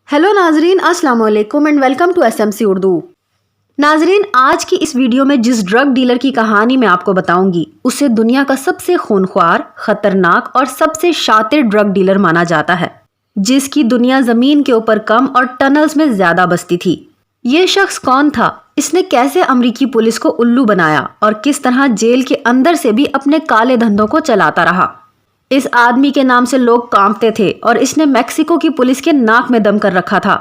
Hello नाजरीन, अस्सलाम वालेकुम and welcome to SMC Urdu. नाजरीन, आज की इस वीडियो में जिस ड्रग डीलर की कहानी मैं आपको बताऊंगी उसे दुनिया का सबसे खूनख्वार, खतरनाक और सबसे शातिर ड्रग डीलर माना जाता है, जिसकी दुनिया जमीन के ऊपर कम और टनल्स में ज्यादा बसती थी। ये शख्स कौन था, इसने कैसे अमरीकी पुलिस को उल्लू बनाया और किस तरह जेल के अंदर से भी अपने काले धंधों को चलाता रहा। इस आदमी के नाम से लोग कांपते थे और इसने मेक्सिको की पुलिस के नाक में दम कर रखा था।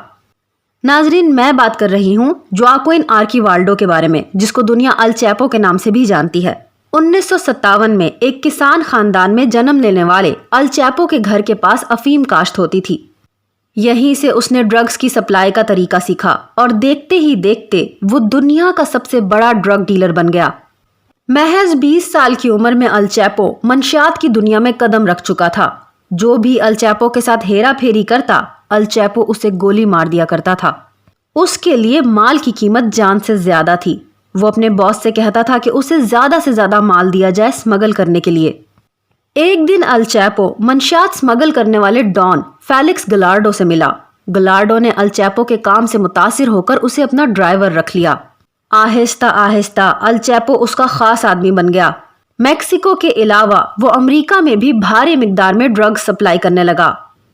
नाजरीन, मैं बात कर रही हूँ जोआक्विन आर्किवाल्डो के बारे में, जिसको दुनिया अल चैपो के नाम से भी जानती है। 1957 में एक किसान खानदान में जन्म लेने वाले अल चैपो के घर के पास अफीम काश्त होती थी। यहीं से उसने ड्रग्स की सप्लाई का तरीका सीखा और देखते ही देखते वो दुनिया का सबसे बड़ा ड्रग डीलर बन गया। महज 20 साल की उम्र में अल चैपो मंशियात की दुनिया में कदम रख चुका था। जो भी अल चैपो के साथ हेरा फेरी करता, अल चैपो उसे गोली मार दिया करता था। उसके लिए माल की कीमत जान से ज्यादा थी। वो अपने बॉस से कहता था कि उसे ज्यादा से ज्यादा माल दिया जाए स्मगल करने के लिए। एक दिन अल चैपो मंशियात स्मगल करने वाले डॉन फेलिक्स गलार्डो से मिला। गलार्डो ने अल चैपो के काम से मुतासिर होकर उसे अपना ड्राइवर रख लिया। आहिस्ता आहिस्ता अल चैपो उसका खास आदमी बन गया। मेक्सिको के अलावा वो अमेरिका में भी भारी मिकदार में ड्रग्स सप्लाई करने लगा।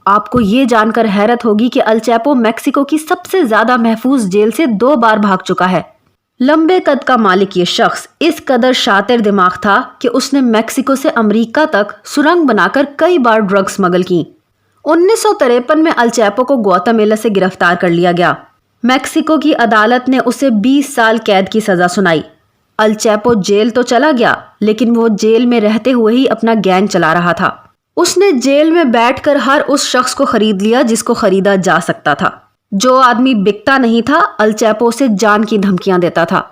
आपको ये जानकर हैरत होगी कि अल चैपो मेक्सिको की सबसे ज्यादा महफूज जेल से 2 बार भाग चुका है। लंबे कद का मालिक ये शख्स इस कदर शातिर दिमाग था कि उसने मेक्सिको से अमेरिका तक सुरंग बनाकर कई बार ड्रग स्मगल की। 1953 में अल चैपो को ग्वाटेमाला से गिरफ्तार कर लिया गया। मेक्सिको की अदालत ने उसे 20 साल कैद की सजा सुनाई। अल चैपो जेल तो चला गया, लेकिन वो जेल में रहते हुए ही अपना गैंग चला रहा था। उसने जेल में बैठकर हर उस शख्स को खरीद लिया जिसको खरीदा जा सकता था। जो आदमी बिकता नहीं था, अल चैपो उसे जान की धमकियां देता था।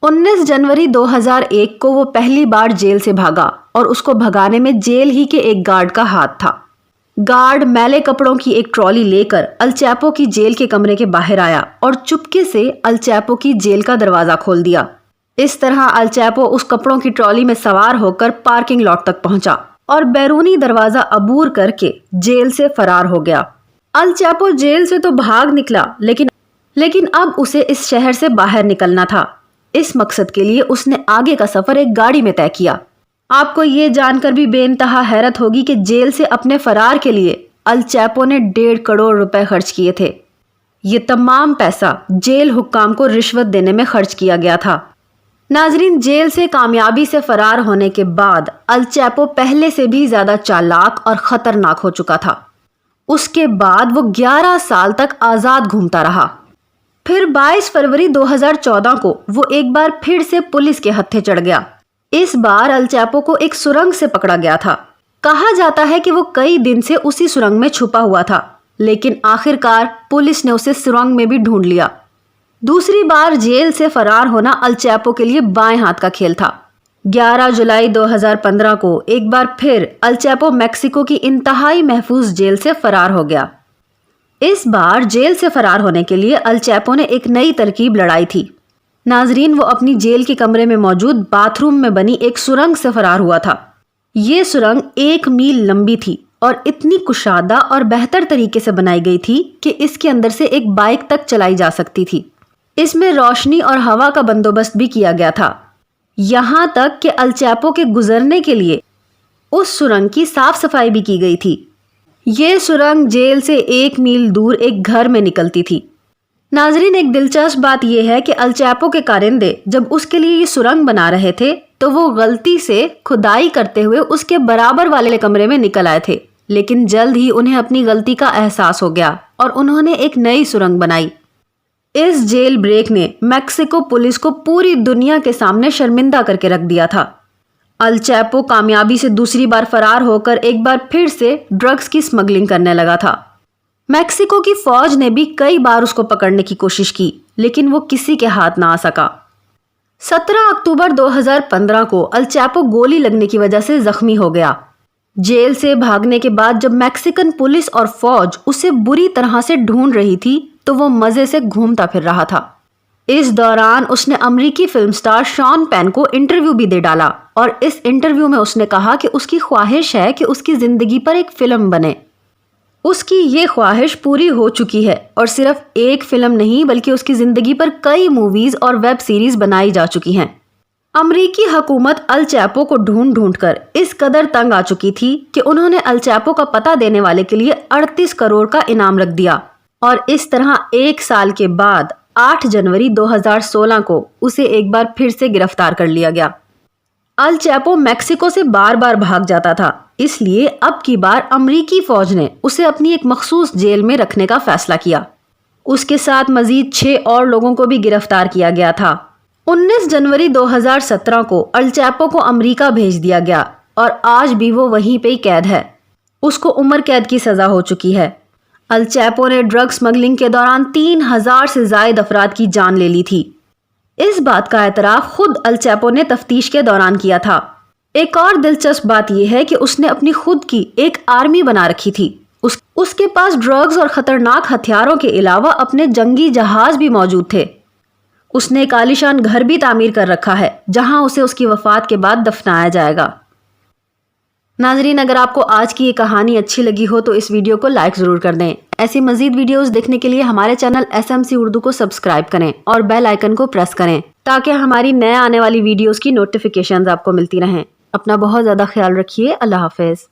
19 जनवरी 2001 को वो पहली बार जेल से भागा और उसको भगाने में जेल ही के एक गार्ड का हाथ था। गार्ड मैले कपड़ों की एक ट्रॉली लेकर अल चैपो की जेल के कमरे के बाहर आया और चुपके से अल चैपो की जेल का दरवाजा खोल दिया। इस तरह अल चैपो उस कपड़ों की ट्रॉली में सवार होकर पार्किंग लॉट तक पहुंचा और बैरूनी दरवाजा अबूर करके जेल से फरार हो गया। अल चैपो जेल से तो भाग निकला, लेकिन अब उसे इस शहर से बाहर निकलना था। इस मकसद के लिए उसने आगे का सफर एक गाड़ी में तय किया। आपको ये जानकर भी बेइंतहा हैरत होगी कि जेल से अपने फरार के लिए अल चैपो ने 1.5 करोड़ रुपए खर्च किए थे। ये तमाम पैसा जेल हुक्काम को रिश्वत देने में खर्च किया गया था। नाजरीन, जेल से कामयाबी से फरार होने के बाद अल चैपो पहले से भी ज्यादा चालाक और खतरनाक हो चुका था। उसके बाद वो 11 साल तक आजाद घूमता रहा। फिर 22 फरवरी 2014 को वो एक बार फिर से पुलिस के हत्थे चढ़ गया। इस बार अल चैपो को एक सुरंग से पकड़ा गया था। कहा जाता है कि वो कई दिन से उसी सुरंग में छुपा हुआ था, लेकिन आखिरकार पुलिस ने उसे सुरंग में भी ढूंढ लिया। दूसरी बार जेल से फरार होना अल चैपो के लिए बाएं हाथ का खेल था। 11 जुलाई 2015 को एक बार फिर अल चैपो मेक्सिको की इंतहाई महफूज जेल से फरार हो गया। इस बार जेल से फरार होने के लिए अल चैपो ने एक नई तरकीब लड़ाई थी। नाजरीन, वो अपनी जेल के कमरे में मौजूद बाथरूम में बनी एक सुरंग से फरार हुआ था। ये सुरंग 1 मील लंबी थी और इतनी कुशादा और बेहतर तरीके से बनाई गई थी कि इसके अंदर से एक बाइक तक चलाई जा सकती थी। इसमें रोशनी और हवा का बंदोबस्त भी किया गया था। यहां तक कि अल चैपो के गुजरने के लिए उस सुरंग की साफ सफाई भी की गई थी। ये सुरंग जेल से 1 मील दूर एक घर में निकलती थी। नाजरीन, एक दिलचस्प बात यह है कि अल चैपो के कारिंदे जब उसके लिए ये सुरंग बना रहे थे तो वो गलती से खुदाई करते हुए उसके बराबर वाले कमरे में निकल आए थे, लेकिन जल्द ही उन्हें अपनी गलती का एहसास हो गया और उन्होंने एक नई सुरंग बनाई। इस जेल ब्रेक ने मेक्सिको पुलिस को पूरी दुनिया के सामने शर्मिंदा करके रख दिया था। अल चैपो कामयाबी से दूसरी बार फरार होकर एक बार फिर से ड्रग्स की स्मगलिंग करने लगा था। मेक्सिको की फौज ने भी कई बार उसको पकड़ने की कोशिश की, लेकिन वो किसी के हाथ ना आ सका। 17 अक्टूबर 2015 को अल चैपो गोली लगने की वजह से जख्मी हो गया। जेल से भागने के बाद जब मैक्सिकन पुलिस और फौज उसे बुरी तरह से ढूंढ रही थी तो वो मजे से घूमता फिर रहा था। इस दौरान उसने अमेरिकी फिल्म स्टार शॉन पेन को इंटरव्यू भी दे डाला और इस इंटरव्यू में उसने कहा कि उसकी ख्वाहिश है कि उसकी जिंदगी पर एक फिल्म बने। اس کی یہ خواہش پوری ہو چکی ہے اور صرف ایک فلم نہیں بلکہ اس کی زندگی پر کئی موویز اور ویب سیریز بنائی جا چکی ہیں۔ امریکی حکومت ال چیپو کو ڈھونڈ کر اس قدر تنگ آ چکی تھی کہ انہوں نے ال چیپو کا پتہ دینے والے کے لیے 38 کروڑ کا انعام رکھ دیا، اور اس طرح ایک سال کے بعد 8 جنوری 2016 کو اسے ایک بار پھر سے گرفتار کر لیا گیا۔ ال چیپو میکسیکو سے بار بار بھاگ جاتا تھا، اس لیے اب کی بار امریکی فوج نے اسے اپنی ایک مخصوص جیل میں رکھنے کا فیصلہ کیا۔ اس کے ساتھ مزید 6 اور لوگوں کو بھی گرفتار کیا گیا تھا۔ 19 جنوری 2017 کو ال چیپو کو امریکہ بھیج دیا گیا اور آج بھی وہ وہیں پہ ہی قید ہے۔ اس کو عمر قید کی سزا ہو چکی ہے۔ ال چیپو نے ڈرگ سمگلنگ کے دوران 3000 سے زائد افراد کی جان لے لی تھی۔ اس بات کا اعتراف خود ال چیپو نے تفتیش کے دوران کیا تھا۔ ایک اور دلچسپ بات یہ ہے کہ اس نے اپنی خود کی ایک آرمی بنا رکھی تھی۔ اس کے پاس ڈرگز اور خطرناک ہتھیاروں کے علاوہ اپنے جنگی جہاز بھی موجود تھے۔ اس نے ایک عالیشان گھر بھی تعمیر کر رکھا ہے جہاں اسے اس کی وفات کے بعد دفنایا جائے گا۔ ناظرین، اگر آپ کو آج کی یہ کہانی اچھی لگی ہو تو اس ویڈیو کو لائک ضرور کر دیں۔ ایسی مزید ویڈیوز دیکھنے کے لیے ہمارے چینل SMC اردو کو سبسکرائب کریں اور بیل آئیکن کو پریس کریں تاکہ ہماری نئے آنے والی ویڈیوز کی نوٹیفیکیشنز آپ کو ملتی رہیں۔ اپنا بہت زیادہ خیال رکھیے۔ اللہ حافظ۔